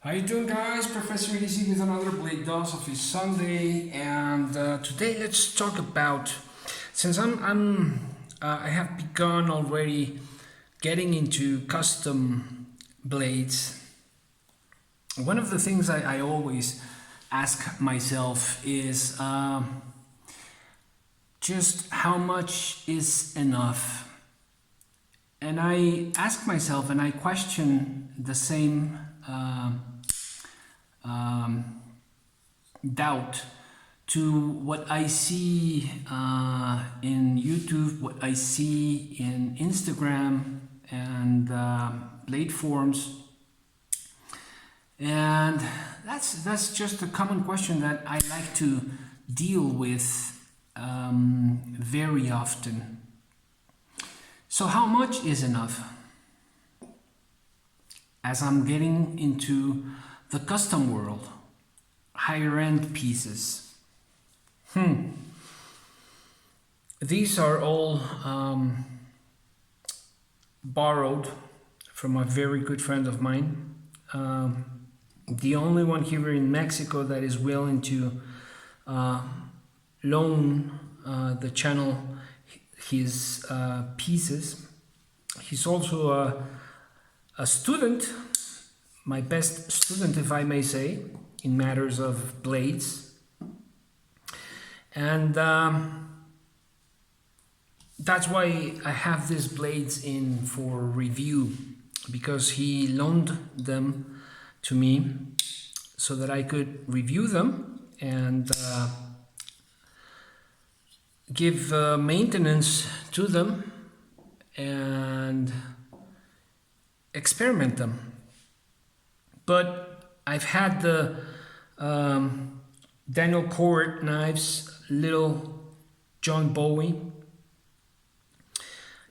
How you doing, guys? Professor Easy with another BLADE-OSOPHY Sunday, and today let's talk about, since I have begun already getting into custom blades. One of the things I always ask myself is just how much is enough, and I ask myself and I question the same. Doubt to what I see in YouTube, what I see in Instagram and blade forums, and that's just a common question that I like to deal with very often. So how much is enough? As I'm getting into the custom world, higher end pieces. These are all borrowed from a very good friend of mine. The only one here in Mexico that is willing to loan the channel his pieces. He's also a student, my best student, if I may say, in matters of blades. And that's why I have these blades in for review, because he loaned them to me so that I could review them and give maintenance to them and experiment them. But I've had the Daniel Cort knives, little John Bowie,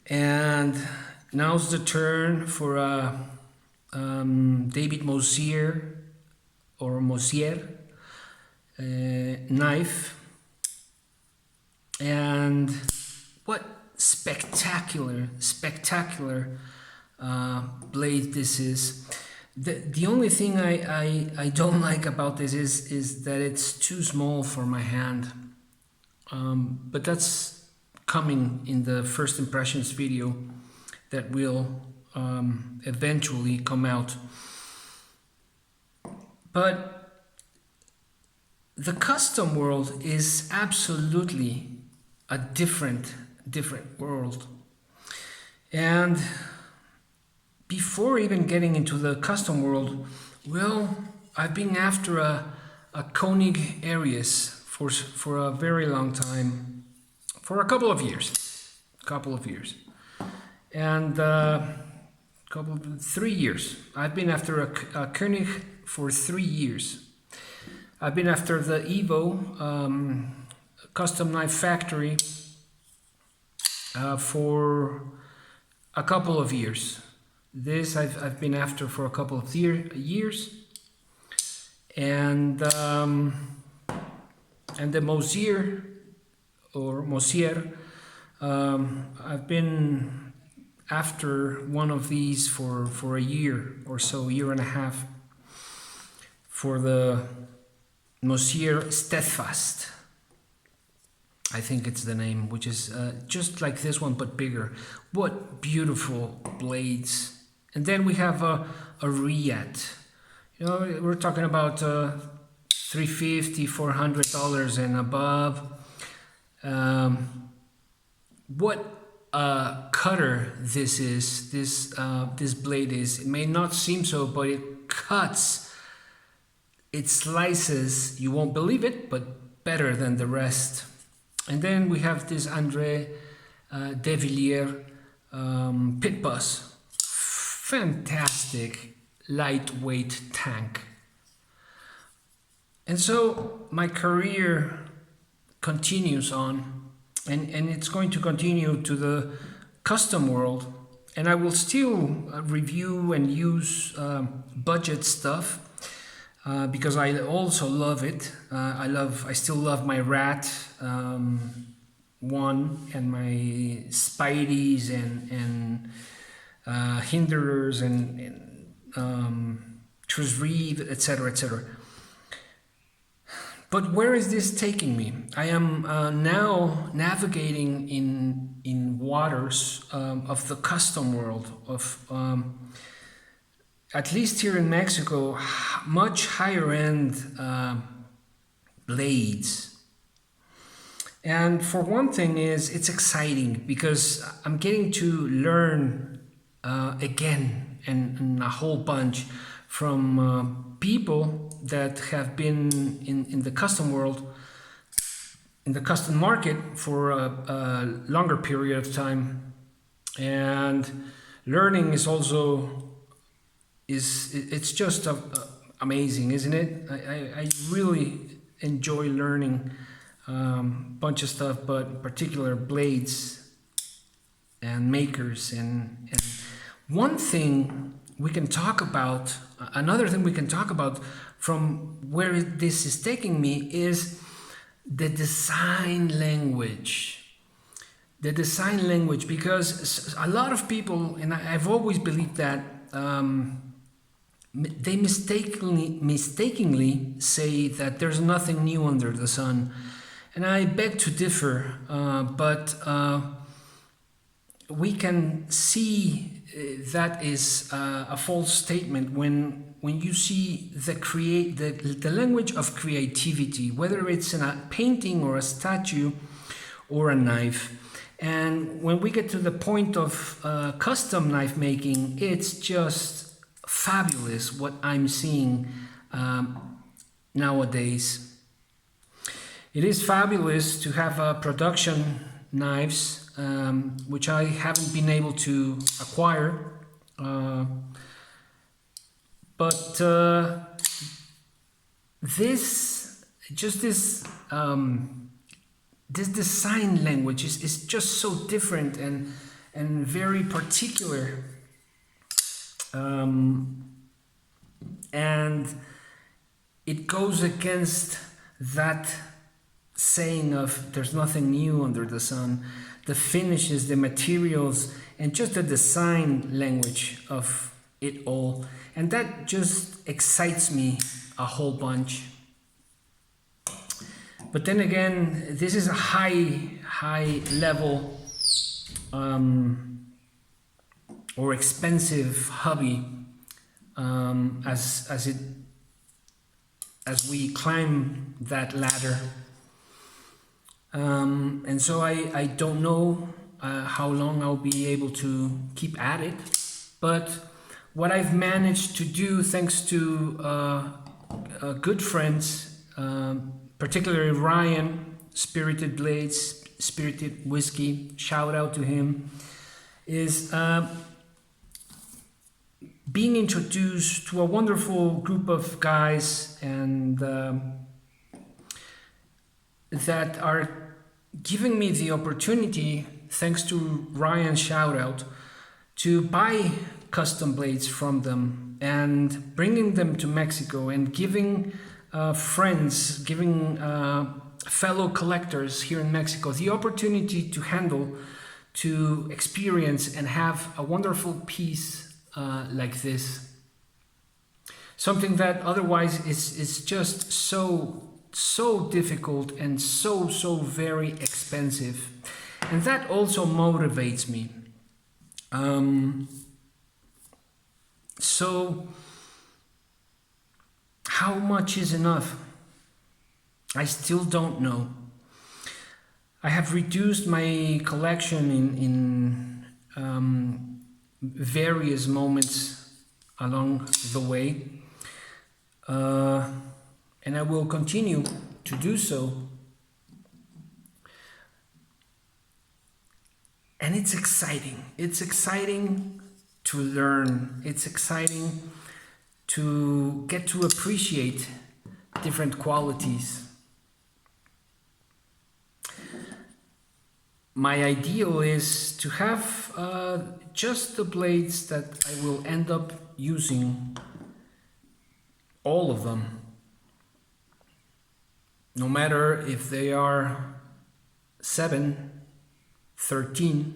and now's the turn for a David Mosier or Mosier knife. And what spectacular blade this is. The only thing I don't like about this is that it's too small for my hand. But that's coming in the first impressions video that will eventually come out. But the custom world is absolutely a different world. And before even getting into the custom world, well, I've been after a Koenig Aries for a very long time, for a couple of years, and 3 years. I've been after a Koenig for 3 years. I've been after the Evo custom knife factory for a couple of years. This I've been after for a couple of years, and the Mosier or Mosier, I've been after one of these for a year or so, year and a half, for the Mosier Steadfast. I think it's the name, which is just like this one but bigger. What beautiful blades! And then we have a Riyadh. You know, we're talking about $350, $400 and above. What a cutter this is! This blade is. It may not seem so, but it cuts. It slices. You won't believe it, but better than the rest. And then we have this André de Villiers pit bus. Fantastic lightweight tank. And so my career continues on, and it's going to continue to the custom world, and I will still review and use budget stuff because I also love it. I still love my Rat 1 and my Spideys and hinderers and choose read, etc., etc. But where is this taking me? I am now navigating in waters of the custom world of at least here in Mexico, much higher end blades. And for one thing is it's exciting because I'm getting to learn again and a whole bunch from people that have been in the custom world, in the custom market for a longer period of time. And learning is also, it's just amazing, isn't it? I really enjoy learning bunch of stuff, but particular blades and makers and one thing we can talk about, another thing we can talk about from where this is taking me is the design language. The design language, because a lot of people, and I've always believed that they mistakenly say that there's nothing new under the sun. And I beg to differ, but we can see that is a false statement when you see the language of creativity, whether it's in a painting or a statue or a knife. And when we get to the point of custom knife making, it's just fabulous what I'm seeing nowadays. It is fabulous to have production knives, which I haven't been able to acquire. But this design language is just so different and very particular. And it goes against that saying of there's nothing new under the sun. The finishes, the materials, and just the design language of it all. And that just excites me a whole bunch. But then again, this is a high level or expensive hobby as we climb that ladder. And so I don't know how long I'll be able to keep at it, but what I've managed to do, thanks to good friends, particularly Ryan, Spirited Blades, Spirited Whiskey, shout out to him, is being introduced to a wonderful group of guys and that are giving me the opportunity, thanks to Ryan's shout out, to buy custom blades from them and bringing them to Mexico and giving friends, giving fellow collectors here in Mexico the opportunity to handle, to experience and have a wonderful piece like this. Something that otherwise is just so difficult and so very expensive. And that also motivates me. So how much is enough? I still don't know. I have reduced my collection in various moments along the way. And I will continue to do so. And it's exciting. It's exciting to learn. It's exciting to get to appreciate different qualities. My ideal is to have just the blades that I will end up using, all of them. No matter if they are 7, 13,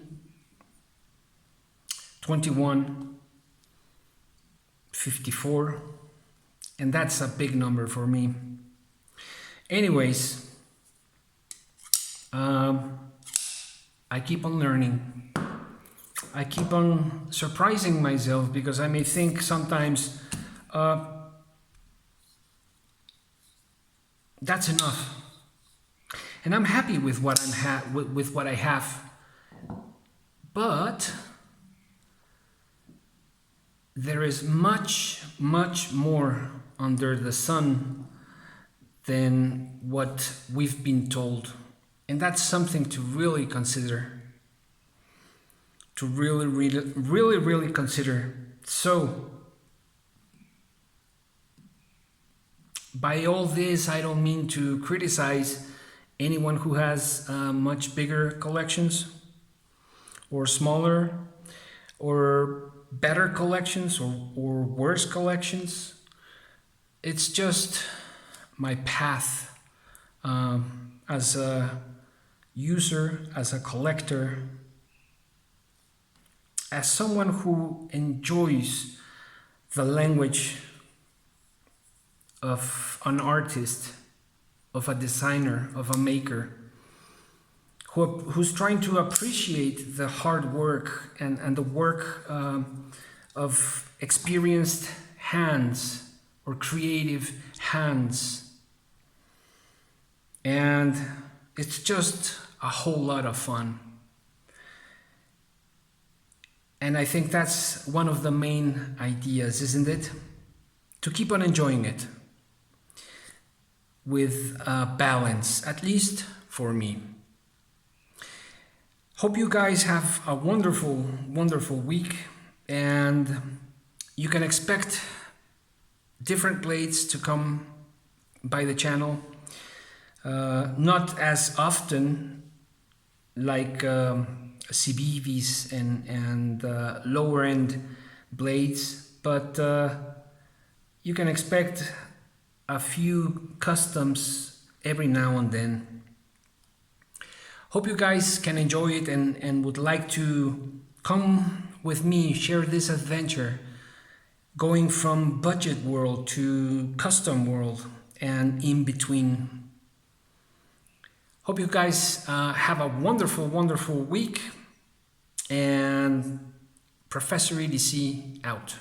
21, 54, And that's a big number for me. Anyways, I keep on learning. I keep on surprising myself, because I may think sometimes that's enough, and I'm happy with what with what I have. But there is much, much more under the sun than what we've been told, and that's something to really consider. To really consider. So, by all this, I don't mean to criticize anyone who has much bigger collections, or smaller, or better collections, or worse collections. It's just my path as a user, as a collector, as someone who enjoys the language of an artist, of a designer, of a maker, who's trying to appreciate the hard work and the work of experienced hands, or creative hands. And it's just a whole lot of fun. And I think that's one of the main ideas, isn't it? To keep on enjoying it with balance, at least for me. Hope you guys have a wonderful, wonderful week, and you can expect different blades to come by the channel. Not as often like CBVs and lower end blades, but you can expect a few customs every now and then. Hope you guys can enjoy it and would like to come with me, share this adventure, going from budget world to custom world and in between. Hope you guys have a wonderful, wonderful week. And Professor EDC out.